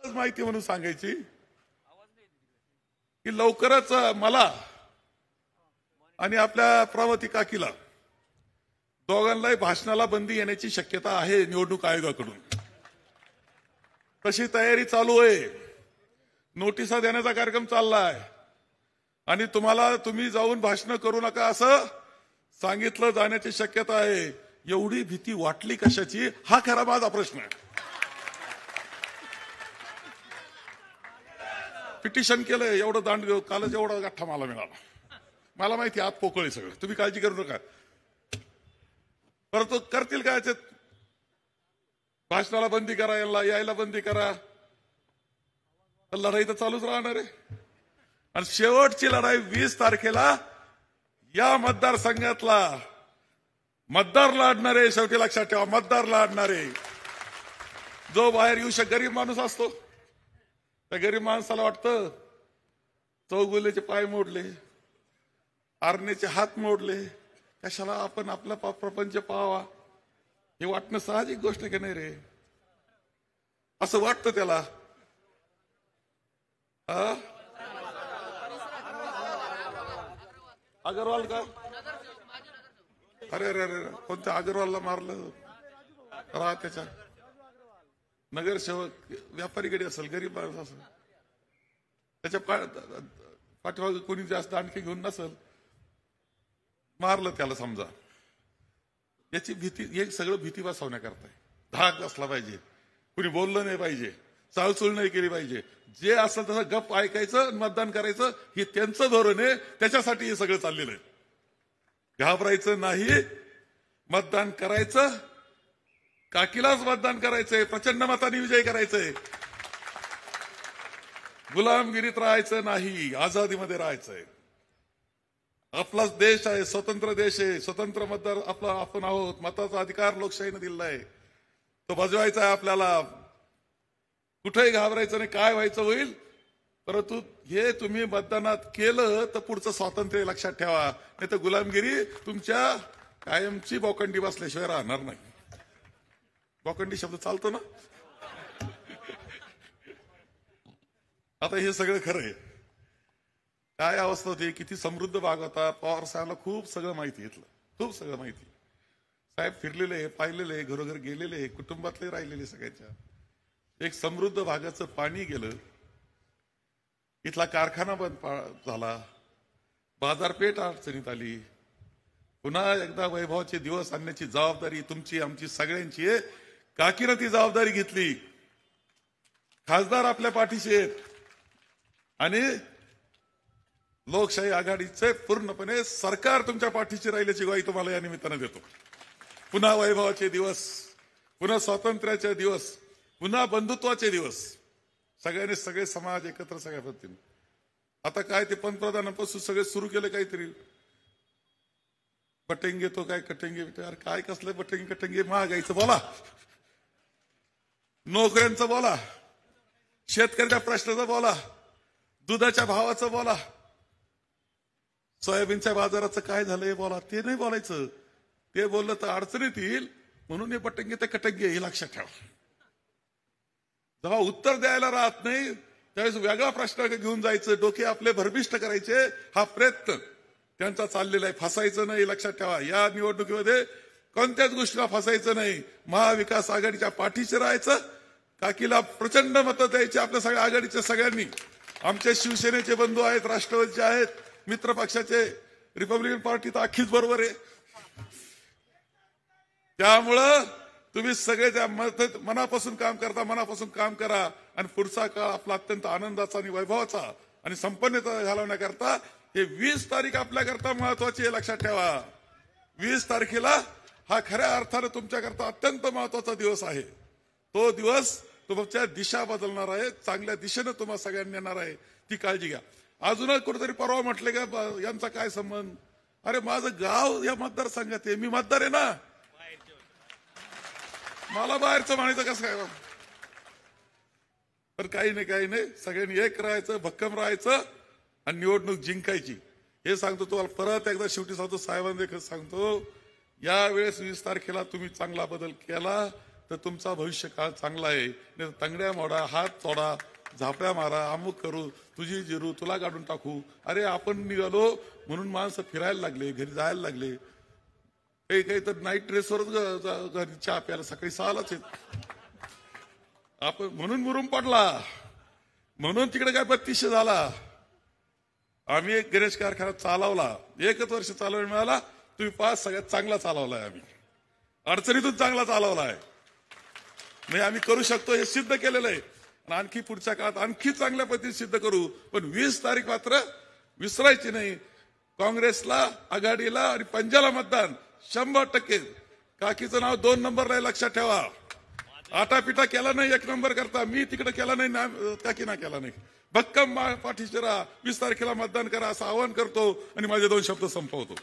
माहिती म्हणून सांगायची की लवकरच मला आणि आपल्या प्रभावती काकीला दोघांनाही भाषणाला बंदी येण्याची शक्यता आहे निवडणूक आयोगाकडून. तशी तयारी चालू आहे. नोटिसा देण्याचा कार्यक्रम चाललाय आणि तुम्ही जाऊन भाषण करू नका असं सांगितलं जाण्याची शक्यता आहे. एवढी भीती वाटली कशाची हा खरा माझा प्रश्न आहे. पिटिशन केलंय एवढं दांड कालच एवढा गठ्ठा मला मिळाला. मला माहिती आत पोकळी सगळं. तुम्ही काळजी करू नका. परंतु करतील काय भाषणाला बंदी करा, यायला बंदी करा. लढाई तर चालूच राहणार आहे. आणि शेवटची लढाई 20 तारखेला या मतदारसंघातला मतदार लढणारे. शेवटी लक्षात ठेवा, मतदार लढणारे. जो बाहेर येऊ गरीब माणूस असतो त्या गरीब माणसाला वाटतं चौगुलेचे पाय मोडले, आरण्याचे हात मोडले, कशाला आपण आपला प्रपंच पाहावा. हे वाटणं साहजिक गोष्ट की नाही रे. असं वाटतं त्याला. अगरवाल का? अरे अरे अरे कोणत्या अगरवालला मारलं? त्याच्या नगरसेवक व्यापारीकडे असेल, गरीब माणूस असेल, त्याच्या पाठीमागे कोणी जास्त आणखी घेऊन नसेल, मारलं त्याला समजा. याची भीती, हे सगळं भीती बसवण्याकरता. धाक असला पाहिजे, कुणी बोललं नाही पाहिजे, चालचूल नाही केली पाहिजे. जे असेल तसं गप ऐकायचं, मतदान करायचं. हे त्यांचं धोरण आहे. त्याच्यासाठी हे सगळं चाललेलं आहे. घाबरायचं नाही, मतदान करायचं. काकीलाच मतदान करायचंय, प्रचंड मताने विजय करायचंय. गुलामगिरीत राहायचं नाही, आझादीमध्ये राहायचंय. आपलाच देश आहे, स्वतंत्र देश आहे, स्वतंत्र मतदार आपला आपण आहोत. मताचा अधिकार लोकशाहीने दिलेला आहे, तो बजवायचा आहे आपल्याला. कुठेही घाबरायचं नाही. काय व्हायचं होईल, परंतु हे तुम्ही मतदानात केलं तर पुढचं स्वातंत्र्य लक्षात ठेवा. नाही तर गुलामगिरी तुमच्या कायमची बोकंडी बसल्याशिवाय राहणार नाही. बोकंडी शब्द चालतो ना. आता हे सगळं खरं आहे. काय अवस्था होती, किती समृद्ध भाग होता. पवार साहेबांना खूप सगळं माहिती घेतलं, खूप सगळं माहिती. साहेब फिरलेले, पाहिलेले, घरोघर गेलेले, कुटुंबातले राहिलेले सगळ्यांच्या. एक समृद्ध भागाचं पाणी गेलं. इथला कारखाना बंद झाला, बाजारपेठ अडचणीत आली. पुन्हा एकदा वैभवाचे दिवस आणण्याची जबाबदारी तुमची, आमची, सगळ्यांची आहे. काकीनं ती जबाबदारी घेतली. खासदार आपल्या पाठीशी आहेत आणि लोकशाही आघाडीचे पूर्णपणे सरकार तुमच्या पाठीशी राहिल्याची ग्वाही तुम्हाला या निमित्तानं देतो. पुन्हा वैभवाचे दिवस, पुन्हा स्वातंत्र्याचे दिवस, पुन्हा बंधुत्वाचे दिवस. सगळ्यांनी, सगळे समाज एकत्र सगळ्या पद्धतीने. आता काय ते पंतप्रधानांपासून सगळे सुरू केले काहीतरी. बटेंगे तो काय कटेंगे. अरे काय कसलं बटेंगे कटेंगे. महागाईचं बोला, नोकऱ्यांचं बोला, शेतकऱ्याच्या प्रश्नाचं बोला, दुधाच्या भावाचं बोला, सोयाबीनच्या बाजाराचं काय झालंय बोला. ते नाही बोलायचं. ते बोललं तर अडचणीत येईल. म्हणून हे बटेंगे ते कटेंगे हे लक्षात ठेवा. जेव्हा उत्तर द्यायला राहत नाही त्यावेळेस वेगळा प्रश्न घेऊन जायचं, डोके आपले भरभिष्ट करायचे. हा प्रयत्न त्यांचा चाललेला आहे. फसायचं नाही, लक्षात ठेवा. या निवडणुकीमध्ये कोणत्याच गोष्टीला फसायचं नाही. महाविकास आघाडीच्या पाठीशी राहायचं. काकीला प्रचंड मतं द्यायची आपल्या सगळ्या आघाडीच्या सगळ्यांनी. आमचे शिवसेनेचे बंधू आहेत, राष्ट्रवादीचे आहेत, मित्र पक्षाचे, रिपब्लिकन पार्टी तर अख्खीच बरोबर आहे. त्यामुळं तुम्ही सगळे त्या मनापासून काम करता, मनापासून काम करा. आणि पुढचा काळ आपला अत्यंत आनंदाचा आणि वैभवाचा आणि संपन्नता घालवण्याकरता हे 20 तारीख आपल्याकरता महत्वाची आहे, लक्षात ठेवा. 20 तारखेला हा खऱ्या अर्थानं तुमच्याकरता अत्यंत महत्वाचा दिवस आहे. तो दिवस तुमच्या दिशा बदलणार आहे, चांगल्या दिशेनं तुम्हाला सगळ्यांनी येणार आहे. ती काळजी घ्या. अजूनच कुठेतरी परवा म्हटले का यांचा काय संबंध. अरे माझं गाव या मतदारसंघात आहे, मी मतदार आहे ना. मला बाहेरचं म्हणायचं कसं काय. तर काही नाही, सगळ्यांनी एक राहायचं, भक्कम राहायचं आणि निवडणूक जिंकायची. हे सांगतो तुम्हाला परत एकदा. शेवटी सांगतो, साहेबांना सांगतो, यावेळेस 20 तारखेला तुम्ही चांगला बदल केला तर तुमचा भविष्यकाळ चांगला आहे. नाही तंगड्या मोडा, हात तोडा, झापड्या मारा, अमुक करू, तुझी जिरू तुला काढून टाकू. अरे आपण निघालो म्हणून माणसं फिरायला लागले, घरी जायला लागले. काही काही तर नाईट ड्रेसवरच घरी चहा प्यायला सकाळी 6लाच येत. आपण म्हणून मुरुम पडला, म्हणून तिकडे काय 3200 झाला. आम्ही एक गणेश कारखाना चालवला, 1 वर्ष चालवायला मिळाला. तुम्ही 5 सगळ्यात चांगला चालवलाय. आम्ही अडचणीतून चांगला चालवलाय. नाही आम्ही करू शकतो हे सिद्ध केलेलं आहे. आणखी पुढच्या काळात आणखी चांगल्या पद्धतीने सिद्ध करू. पण 20 तारीख मात्र विसरायची नाही. काँग्रेसला, आघाडीला आणि पंजाला मतदान 100%. काकीचं नाव 2 नंबरला आहे, लक्षात ठेवा. आटापिटा केला नाही 1 नंबर करता. मी तिकडे केला नाही, काकी ना केला नाही. भक्कम पाठीशी राहा. 20 तारखेला मतदान करा असं आवाहन करतो आणि माझे 2 शब्द संपवतो.